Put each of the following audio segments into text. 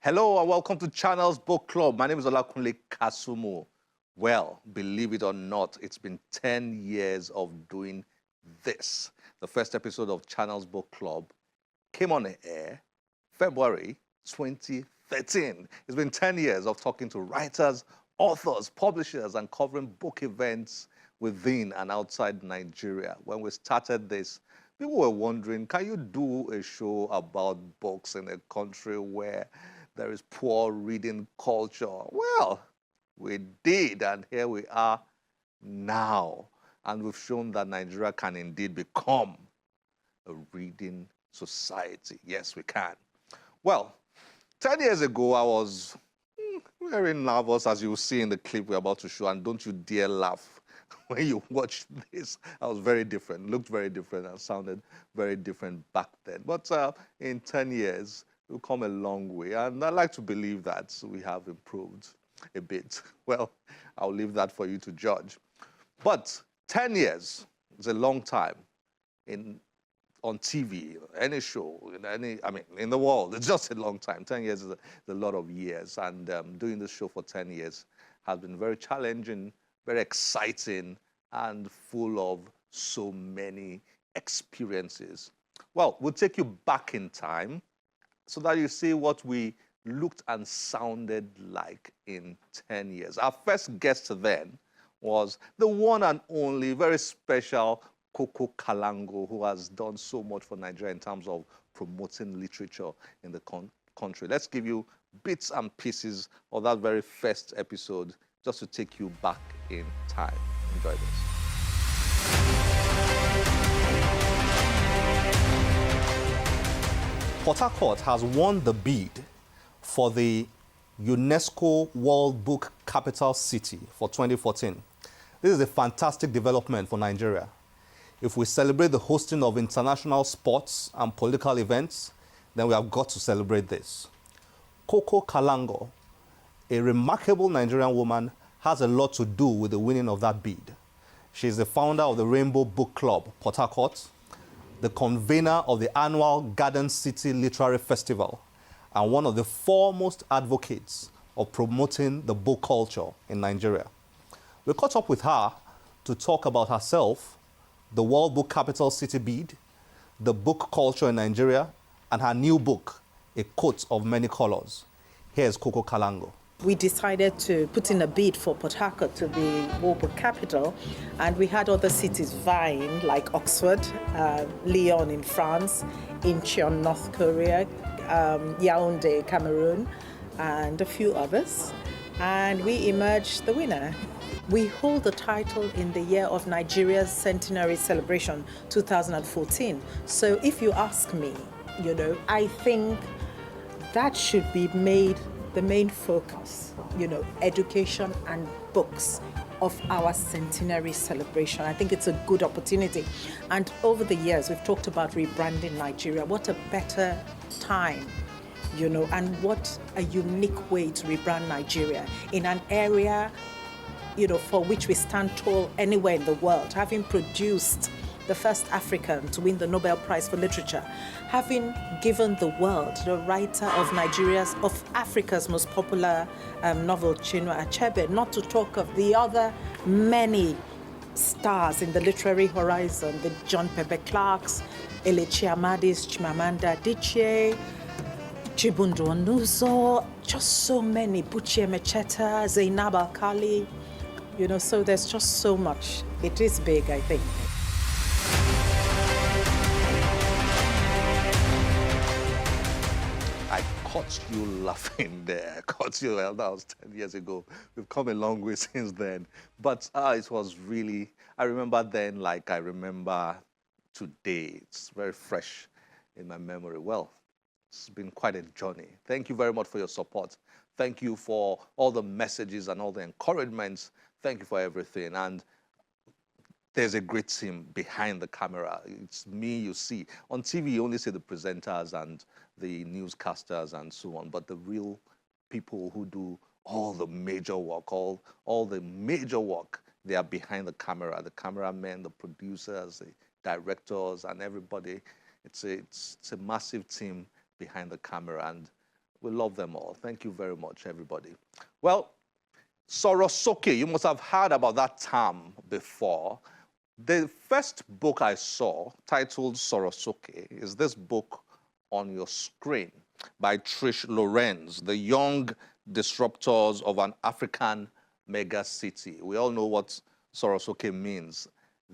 Hello and welcome to Channel's Book Club. My name is Olakunle Kasumu. Well, believe it or not, it's been 10 years of doing this. The first episode of Channel's Book Club came on the air February 2013. It's been 10 years of talking to writers, authors, publishers, and covering book events within and outside Nigeria. When we started this, people were wondering, can you do a show about books in a country where there is poor reading culture? Well, we did, and here we are now. And we've shown that Nigeria can indeed become a reading society. Yes, we can. Well, 10 years ago, I was very nervous, as you will see in the clip we're about to show, and don't you dare laugh when you watch this. I was very different, looked very different, and sounded very different back then. But in 10 years, we've come a long way, and I like to believe that we have improved a bit. Well, I'll leave that for you to judge. But 10 years is a long time on TV, any show, in the world. It's just a long time. 10 years is a lot of years, and doing this show for 10 years has been very challenging, very exciting, and full of so many experiences. Well, we'll take you back in time so that you see what we looked and sounded like in 10 years. Our first guest then was the one and only, very special Koko Kalango, who has done so much for Nigeria in terms of promoting literature in the country. Let's give you bits and pieces of that very first episode just to take you back in time. Enjoy this. Port Harcourt has won the bid for the UNESCO World Book Capital City for 2014. This is a fantastic development for Nigeria. If we celebrate the hosting of international sports and political events, then we have got to celebrate this. Koko Kalango, a remarkable Nigerian woman, has a lot to do with the winning of that bid. She is the founder of the Rainbow Book Club, Port Harcourt, the convener of the annual Garden City Literary Festival, and one of the foremost advocates of promoting the book culture in Nigeria. We caught up with her to talk about herself, the World Book Capital City bid, the book culture in Nigeria, and her new book, A Coat of Many Colors. Here's Koko Kalango. We decided to put in a bid for Port Harcourt to be World Book Capital, and we had other cities vying, like Oxford, Lyon in France, Incheon, North Korea, Yaoundé, Cameroon, and a few others. And we emerged the winner. We hold the title in the year of Nigeria's centenary celebration, 2014. So if you ask me, I think that should be made the main focus, education and books of our centenary celebration. I think it's a good opportunity. And over the years, we've talked about rebranding Nigeria. What a better time, and what a unique way to rebrand Nigeria in an area, for which we stand tall anywhere in the world, having produced the first African to win the Nobel Prize for Literature, having given the world the writer of Africa's most popular novel, Chinua Achebe, not to talk of the other many stars in the literary horizon, the John Pepe Clarks, Elechi Amadis, Chimamanda Adichie, Chibundu Onuzo, just so many, Buchi Emecheta, Zainab Alkali, so there's just so much. It is big, I think. I caught you laughing there. Well, that was 10 years ago. We've come a long way since then. But it was really, I remember then like I remember today. It's very fresh in my memory. Well, it's been quite a journey. Thank you very much for your support. Thank you for all the messages and all the encouragements. Thank you for everything. And there's a great team behind the camera. It's me you see. On TV, you only see the presenters and the newscasters and so on, but the real people who do all the major work, all the major work, they are behind the camera, the cameramen, the producers, the directors, and everybody. It's a massive team behind the camera, and We love them all. Thank you very much, everybody. Well, Sorosuke, you must have heard about that term before. The first book I saw, titled Sorosuke, is this book on your screen by Trish Lorenz, The Young Disruptors of an African Mega City. We all know what Sorosuke means.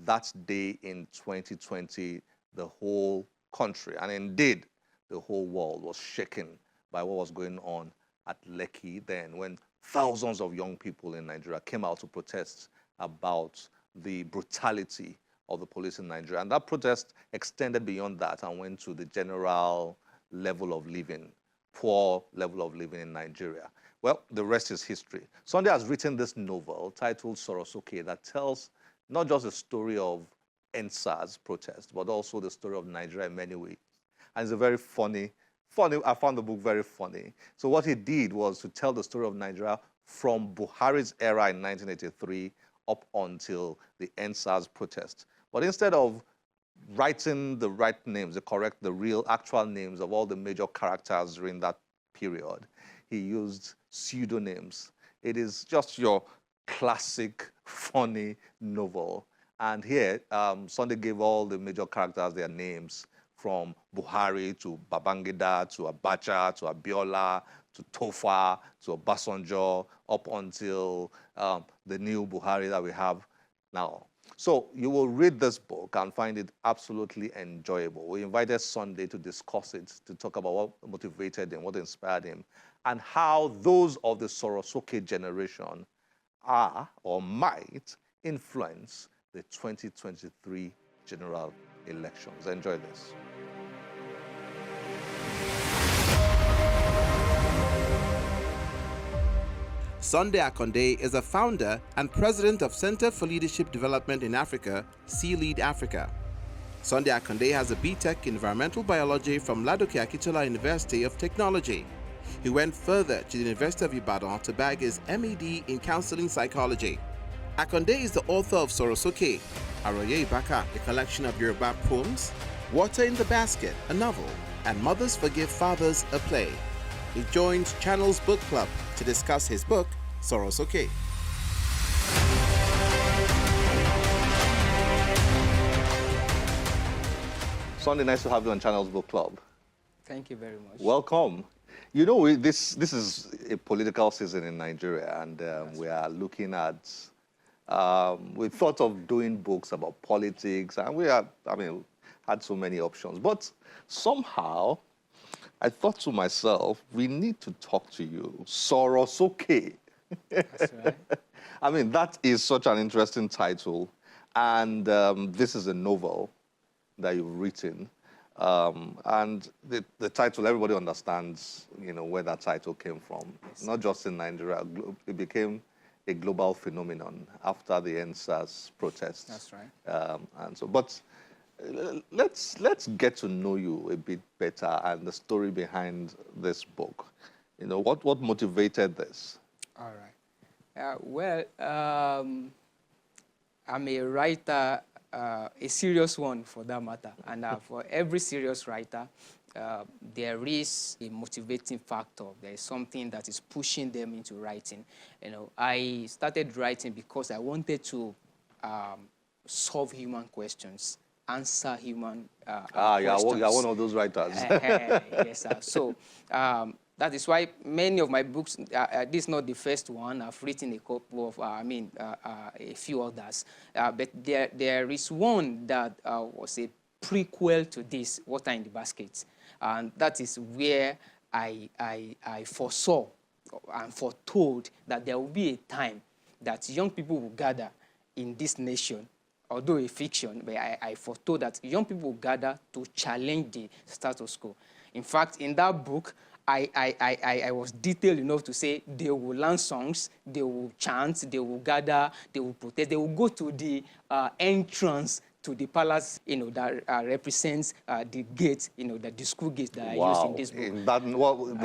That day in 2020, the whole country, and indeed the whole world, was shaken by what was going on at Lekki then, when thousands of young people in Nigeria came out to protest about the brutality of the police in Nigeria. And that protest extended beyond that and went to the general level of living, poor level of living in Nigeria. Well, the rest is history. Sunday has written this novel titled Sorosuke that tells not just the story of NSAS protest, but also the story of Nigeria in many ways. And it's a very funny, I found the book very funny. So what he did was to tell the story of Nigeria from Buhari's era in 1983 up until the NSAS protest. But instead of writing the right names, the real, actual names of all the major characters during that period, he used pseudonyms. It is just your classic, funny novel. And here, Sunday gave all the major characters their names, from Buhari to Babangida to Abacha to Abiola to Tofa to Obasanjo, up until the new Buhari that we have now. So you will read this book and find it absolutely enjoyable. We invited Sunday to discuss it, to talk about what motivated him, what inspired him, and how those of the Sorosuke generation are or might influence the 2023 general elections. Enjoy this. Sunday Akande is a founder and president of Center for Leadership Development in Africa, C-Lead Africa. Sunday Akande has a BTech Environmental Biology from Ladoke Akitola University of Technology. He went further to the University of Ibadan to bag his MED in Counseling Psychology. Akande is the author of Sorosuke, Aroye Ibaka, a collection of Yoruba poems, Water in the Basket, a novel, and Mothers Forgive Fathers, a play. He joined Channels Book Club to discuss his book, Sorosuke. Sunday, nice to have you on Channels Book Club. Thank you very much. Welcome. You know, this is a political season in Nigeria, and we are looking at, we thought of doing books about politics, and we had so many options. But somehow, I thought to myself, we need to talk to you. Sorosuke. That's right. That is such an interesting title. And this is a novel that you've written. And the title, everybody understands, where that title came from. Yes. Not just in Nigeria. It became a global phenomenon after the NSAS protests. That's right. But let's get to know you a bit better and the story behind this book. What motivated this? All right. I'm a writer, a serious one for that matter. And for every serious writer, there is a motivating factor. There is something that is pushing them into writing. I started writing because I wanted to solve human questions, answer human questions. You're one of those writers. Yes, sir. So that is why many of my books, this is not the first one. I've written a couple of, a few others. But there is one that was a prequel to this, Water in the Basket. And that is where I foresaw and foretold that there will be a time that young people will gather in this nation, although a fiction, but I foretold that young people will gather to challenge the status quo. In fact, in that book, I was detailed enough to say they will learn songs, they will chant, they will gather, they will protest, they will go to the entrance to the palace, that represents the gate, the school gate that I used in this book.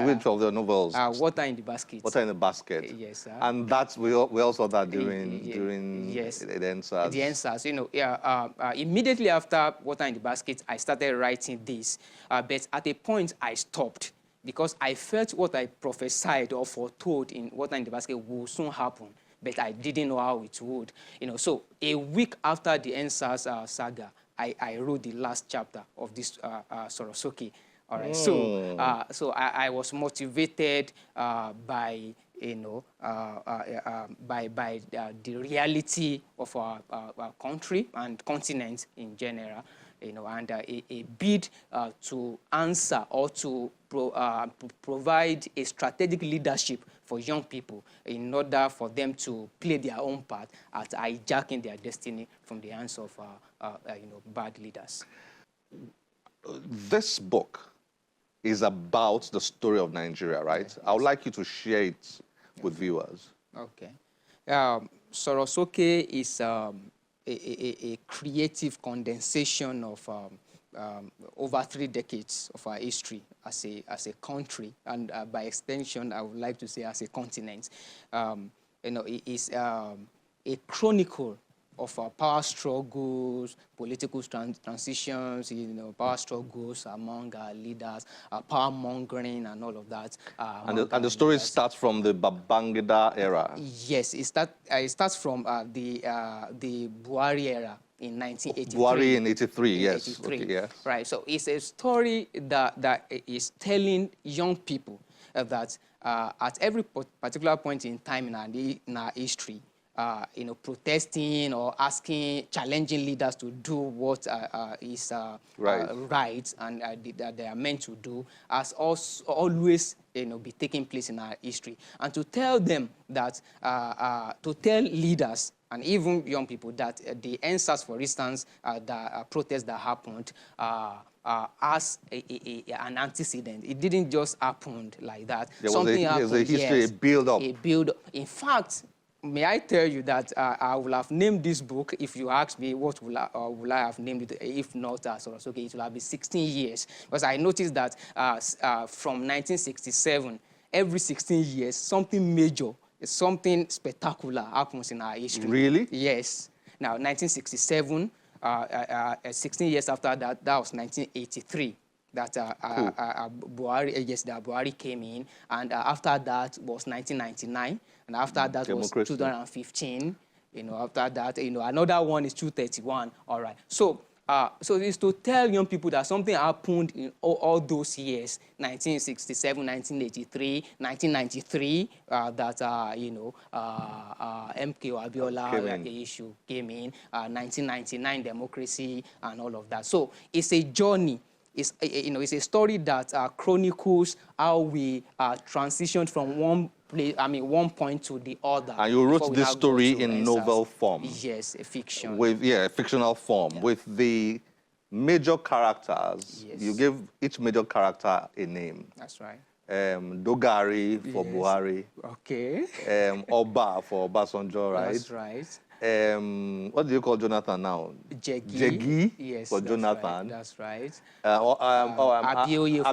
Which of the novels? Water in the Basket. Water in the Basket. Yes, sir. And that's we also saw that during yes. the NSAS. The NSAS, immediately after Water in the Basket, I started writing this. But at a point, I stopped because I felt what I prophesied or foretold in Water in the Basket would soon happen, but I didn't know how it would. So a week after the NSAS saga, I wrote the last chapter of this Sorosuke. All right. So I was motivated by by the reality of our country and continent in general, and a bid to answer or to provide a strategic leadership for young people in order for them to play their own part at hijacking their destiny from the hands of bad leaders. This book is about the story of Nigeria, right? Yes. I would like you to share it with viewers. Okay. Sorosuke is a creative condensation of over 3 decades of our history as a country, and by extension, I would like to say as a continent. It is a chronicle of power struggles, political transitions, power struggles among leaders, power mongering, and all of that. And the story starts from the Babangida era. Yes, it starts from the Buhari era in 1983. Buhari in 83, yes. 83. Okay, yes. Right. So it's a story that is telling young people that at every particular point in time in our history, protesting or challenging leaders to do what is right and that they are meant to do has also always be taking place in our history. And to tell them that, to tell leaders and even young people that the NSAS, for instance, the protest that happened, as an antecedent. It didn't just happen like that. Something happened. There's a history, yes, a build-up. A build-up. In fact, may I tell you that I would have named this book, if you ask me what will I have named it, if not Sorosuke, it will have been 16 years. Because I noticed that from 1967, every 16 years, something major, something spectacular happens in our history. Really? Yes. Now, 1967, 16 years after that, that was 1983. That Buhari came in, and after that was 1999, and after that was 2015. After that, another one is 231. All right. So it's to tell young people that something happened in all those years, 1967, 1983, 1993, that MK Abiola issue came in, 1999 democracy and all of that. So it's a journey. It's a story that chronicles how we transitioned from one point to the other. And you wrote this story in novel form. Yes, a fiction. A fictional form, with the major characters. Yes. You gave each major character a name. That's right. Dogari for Buhari. Okay. Oba for Obasanjo, right? That's right. What do you call Jonathan now? Jegi. Yes, for Jonathan. That's right. Abioye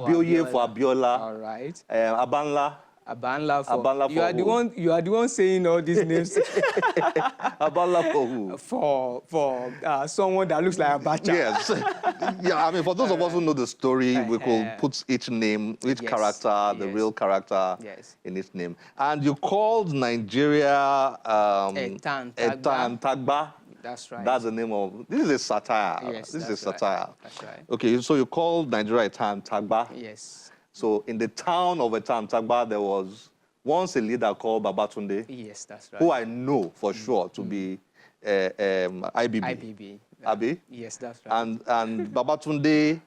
for Abiola. All right. Abanla for you are the one saying all these names. Abanla for who? For someone that looks like Abacha. Yes. Yeah, for those of us who know the story, we could put each name, each character, the real character in its name. And you called Nigeria Etan Tagba. That's right. That's the name of... This is a satire. Yes, this is a satire. Right. That's right. Okay, so you called Nigeria Etan Tagba. Yes. So in the town of Etan Tagba, there was once a leader called Babatunde. Yes, that's right. Who I know for sure to be IBB. IBB. Abi? Yes, that's right. And Babatunde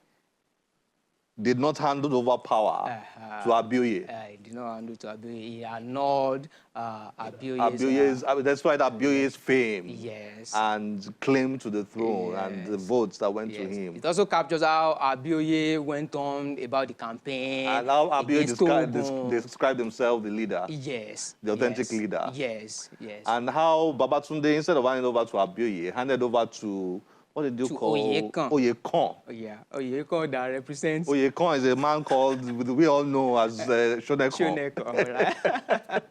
did not hand over power to Abioye. He did not hand it to Abioye. He annulled Abioye's... that's why Abioye's fame. Yes. And claim to the throne and the votes that went to him. It also captures how Abioye went on about the campaign. And how Abioye described himself the leader. Yes. The authentic leader. Yes, yes. And how Babatunde, instead of handing over to Abioye, handed over to... What did you call? Oyekon. Yeah, Oyekon that represents... Oyekon is a man called, we all know as Shonekon. Right?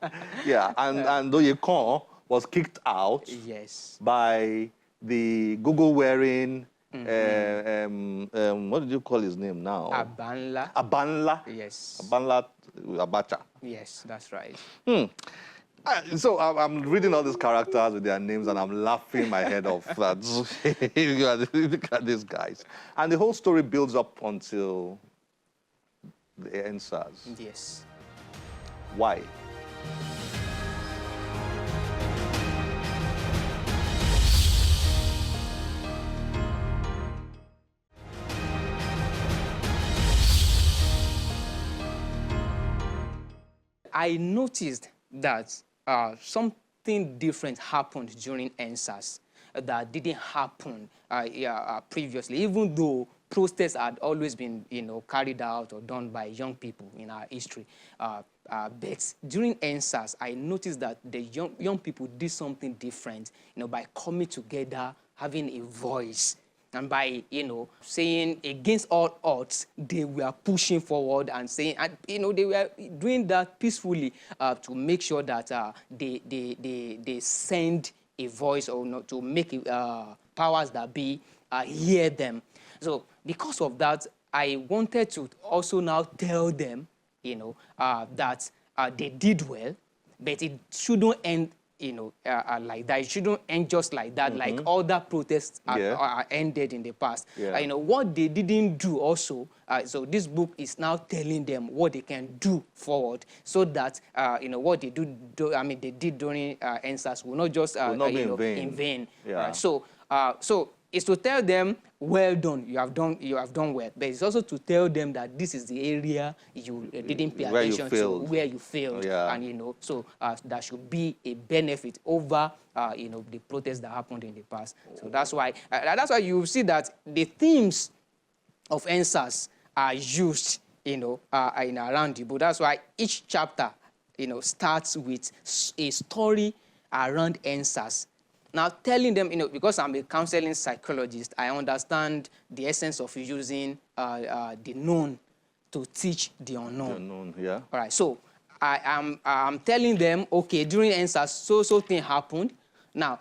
Yeah, and Oyekon was kicked out yes. by the Google-wearing What did you call his name now? Abanla. Abanla. Yes. Abanla Abacha. Yes, that's right. So I'm reading all these characters with their names and I'm laughing my head off. Look at these guys. And the whole story builds up until the NSAS. Yes. Why? I noticed that something different happened during NSAS that didn't happen previously, even though protests had always been, carried out or done by young people in our history. But during NSAS, I noticed that the young people did something different, by coming together, having a voice. And by, saying against all odds, they were pushing forward and saying, and, they were doing that peacefully to make sure that they send a voice or not to make powers that be hear them. So because of that, I wanted to also now tell them, that they did well, but it shouldn't end like that. It shouldn't end just like that, like other protests are ended in the past. What they didn't do also, so this book is now telling them what they can do forward so that, what they they did during NSAS will not just, will not be in vain. Yeah. So it's to tell them, well done, you have done well. But it's also to tell them that this is the area you didn't pay attention to, where you failed. Yeah. And, so that should be a benefit over, the protests that happened in the past. So that's why you see that the themes of NSAS are used, in around the book. That's why each chapter, starts with a story around NSAS. Now, telling them, because I'm a counseling psychologist, I understand the essence of using the known to teach the unknown. The unknown, yeah. All right, so I'm telling them, okay, during NSAS, so thing happened. Now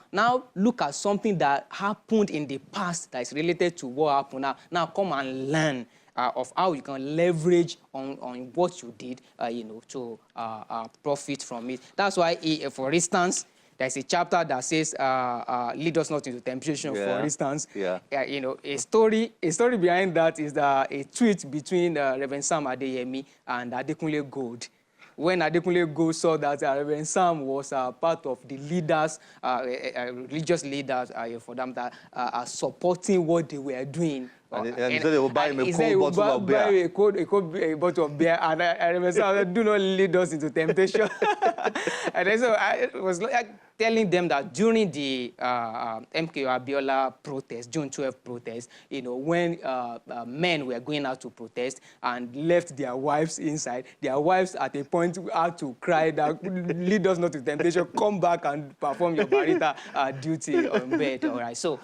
look at something that happened in the past that is related to what happened. Now come and learn of how you can leverage on what you did, to profit from it. That's why, for instance, there's a chapter that says, lead us not into temptation, for instance. Yeah. A story behind that is a tweet between Reverend Sam Adeyemi and Adekunle Gold. When Adekunle Gold saw that Reverend Sam was part of the leaders, religious leaders for them that are supporting what they were doing. And he said they will buy him a cold bottle of beer. A bottle of beer. And I remember saying, do not lead us into temptation. And then so I was telling them that during the MKO Abiola protest, June 12 protest, when men were going out to protest and left their wives inside, their wives at a point had to cry that, lead us not to temptation, come back and perform your barita duty on bed. All right. So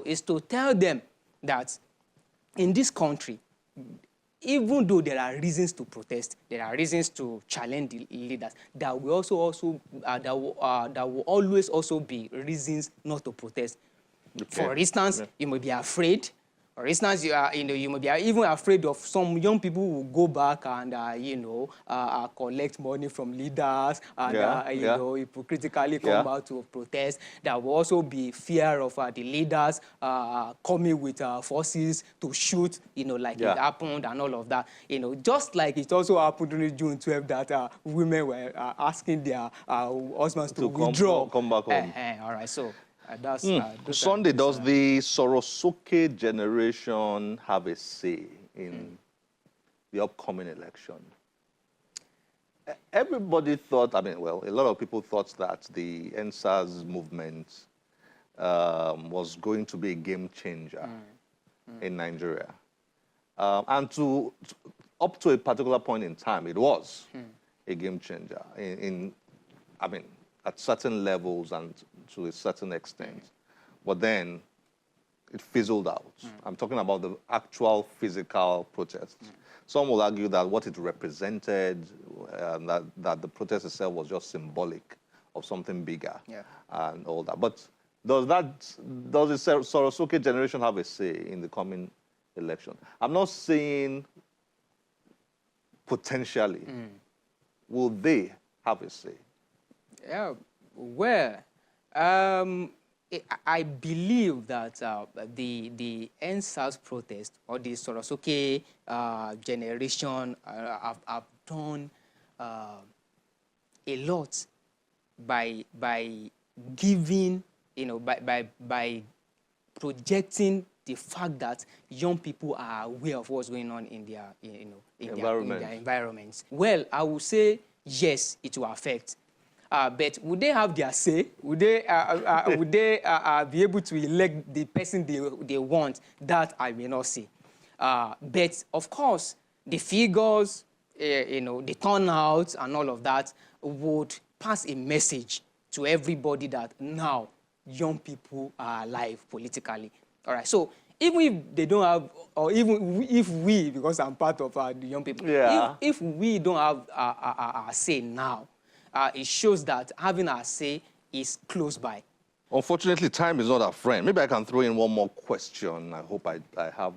it's to tell them that in this country, even though there are reasons to protest, there are reasons to challenge the leaders, that will always also be reasons not to protest. Okay. For instance, you may be afraid. For instance, you may be even afraid of some young people who will go back and, collect money from leaders and, hypocritically come out to protest. There will also be fear of the leaders coming with forces to shoot, like it happened and all of that. Just like it also happened during June 12 that women were asking their husbands to withdraw. Come back home. All right, so... Sunday, does the Sorosuke generation have a say in the upcoming election? Everybody thought, a lot of people thought that the NSAS movement was going to be a game changer in Nigeria. And up to a particular point in time, it was a game changer at certain levels and to a certain extent. But then it fizzled out. I'm talking about the actual physical protests. Some will argue that what it represented, that the protest itself was just symbolic of something bigger and all that. But does the Sorosuke generation have a say in the coming election? I'm not saying potentially. Will they have a say? Yeah, well, I believe that the NSAS protest or the Sorosuke generation have done a lot by giving, by projecting the fact that young people are aware of what's going on in their, in their environments. Well, I would say yes, it will affect. But would they have their say? Would they be able to elect the person they want? That I may not say. But of course, the figures, the turnout and all of that would pass a message to everybody that now young people are alive politically. All right. So even if they don't have, or even if we, because I'm part of the young people, if we don't have a say now, it shows that having a say is close by. Unfortunately, time is not our friend. Maybe I can throw in one more question. I hope I have.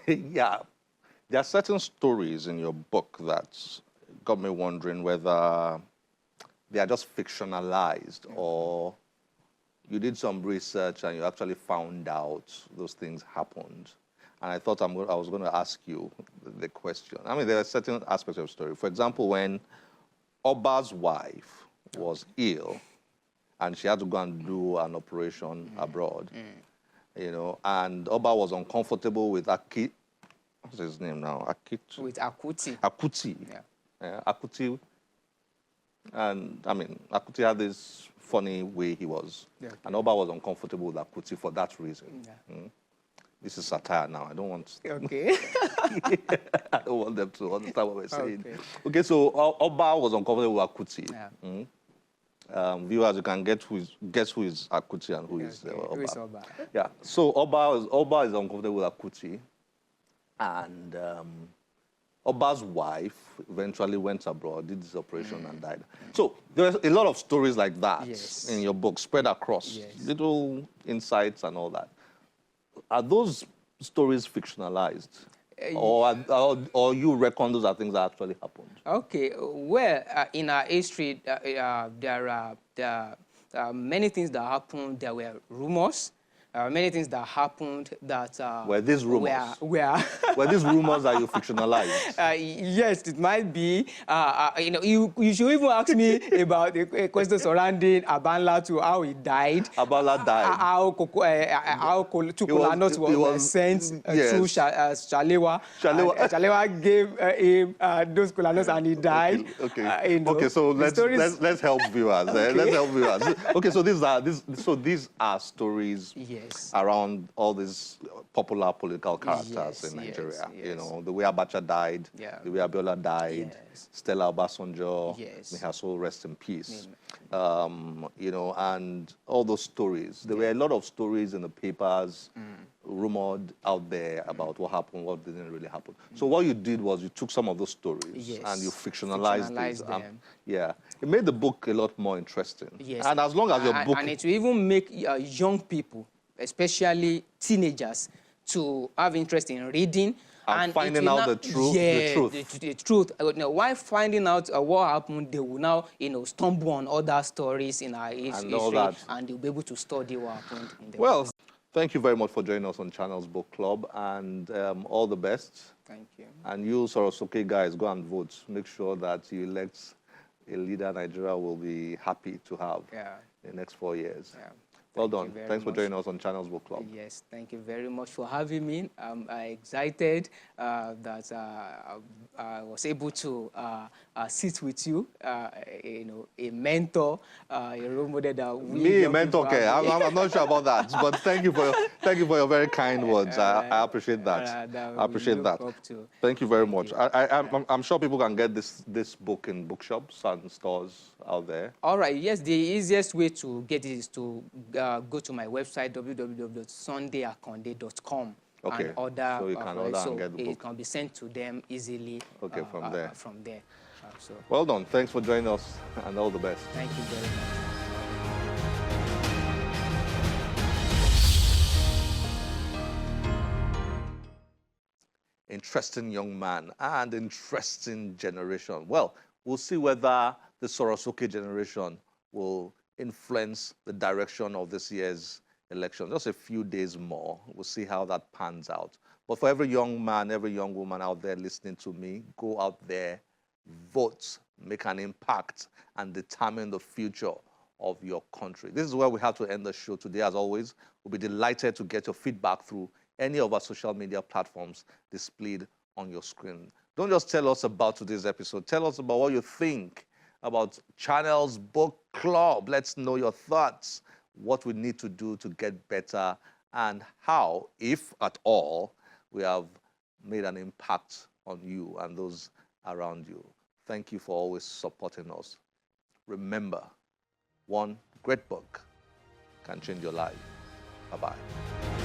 Yeah. There are certain stories in your book that got me wondering whether they are just fictionalized or you did some research and you actually found out those things happened. And I thought I was going to ask you the question. I mean, there are certain aspects of the story. For example, when Oba's wife was ill and she had to go and do an operation abroad, and Oba was uncomfortable with what's his name now? With Akuti. Akuti. Yeah. Akuti. And, I mean, Akuti had this funny way he was. Yeah, okay. And Oba was uncomfortable with Akuti for that reason. Yeah. This is satire now. I don't want... Okay. I don't want them to understand what we're saying. Okay, so Oba was uncomfortable with Akuti. Yeah. Viewers, you can guess who is Akuti and who is Oba. Who is Oba? Yeah, so Oba is uncomfortable with Akuti. And Oba's wife eventually went abroad, did this operation and died. So there's a lot of stories like that in your book, spread across little insights and all that. Are those stories fictionalized? Or you reckon those are things that actually happened? Okay, well, in our history, there are many things that happened. There were rumors. Many things that happened that were these rumors? Were these rumors that you fictionalized? Yes, it might be. You should even ask me about the question surrounding Abanla to how he died. Abanla died. How Tukulanos was sent through Shalewa. Shalewa gave him those Kulanos and he died. Okay, so let's help viewers. Let's help viewers. Okay, so these are stories. Around all these popular political characters in Nigeria. The way Abacha died, the way Abiola died, Stella Obasanjo, may her soul rest in peace. And all those stories. There were a lot of stories in the papers, rumored out there about what happened, what didn't really happen. So what you did was you took some of those stories and you fictionalized them. It made the book a lot more interesting. And as long as your book... And it will even make young people, especially teenagers, to have interest in reading and finding out the truth. The truth. While finding out what happened, they will now, stumble on other stories in our history, and they'll be able to study what happened in the past. Thank you very much for joining us on Channels Book Club, and all the best. Thank you. And you, Sorosuke guys, go and vote. Make sure that you elect a leader Nigeria will be happy to have in the next 4 years. Well done. Thanks for joining us on Channels Book Club. Yes, thank you very much for having me. I'm excited that I was able to sit with you, a mentor, a role model that we... Me, a mentor, okay. I'm not sure about that, but thank you for your very kind words. I appreciate that. I appreciate that. Thank you very much. I'm sure people can get this book in bookshops and stores out there. All right. Yes, the easiest way to get it is to go to my website, www.sundayakande.com. Okay. And order, so you can order and get the book. It can be sent to them easily. Okay, from there. So. Well done. Thanks for joining us, and all the best. Thank you very much. interesting young man and interesting generation. Well, we'll see whether the Sorosuke generation will influence the direction of this year's election. Just a few days more. We'll see how that pans out. But for every young man, every young woman out there listening to me, go out there, vote, make an impact, and determine the future of your country. This is where we have to end the show today. As always, we'll be delighted to get your feedback through any of our social media platforms displayed on your screen. Don't just tell us about today's episode. Tell us about what you think about Channel's Book Club. Let's know your thoughts, what we need to do to get better, and how, if at all, we have made an impact on you and those around you. Thank you for always supporting us. Remember, one great book can change your life. Bye-bye.